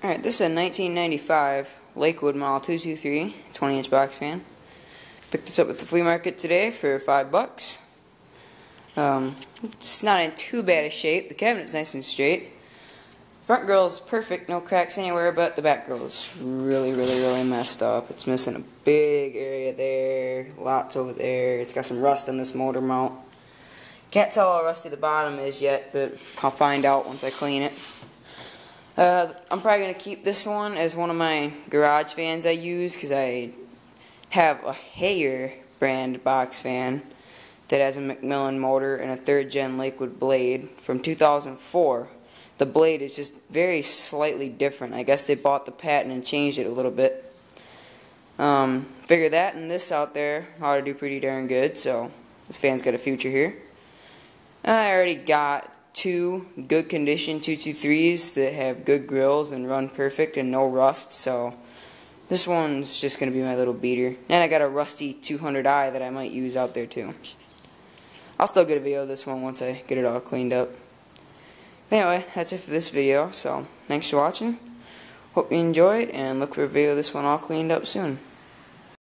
Alright, this is a 1995 Lakewood Model 223 20-inch box fan. Picked this up at the flea market today for $5. It's not in too bad a shape. The cabinet's nice and straight. Front grill's perfect, no cracks anywhere, but the back grill's really messed up. It's missing a big area there, lots over there. It's got some rust on this motor mount. Can't tell how rusty the bottom is yet, but I'll find out once I clean it. I'm probably going to keep this one as one of my garage fans I use, because I have a Hayer brand box fan that has a Macmillan motor and a 3rd gen Lakewood blade from 2004. The blade is just very slightly different. I guess they bought the patent and changed it a little bit. Figure that and this out there ought to do pretty darn good, so this fan's got a future here. I already got 2 good condition 223s that have good grills and run perfect and no rust, so this one's just going to be my little beater. And I got a rusty 200i that I might use out there too. I'll still get a video of this one once I get it all cleaned up. Anyway, that's it for this video, so thanks for watching. Hope you enjoyed, and look for a video of this one all cleaned up soon.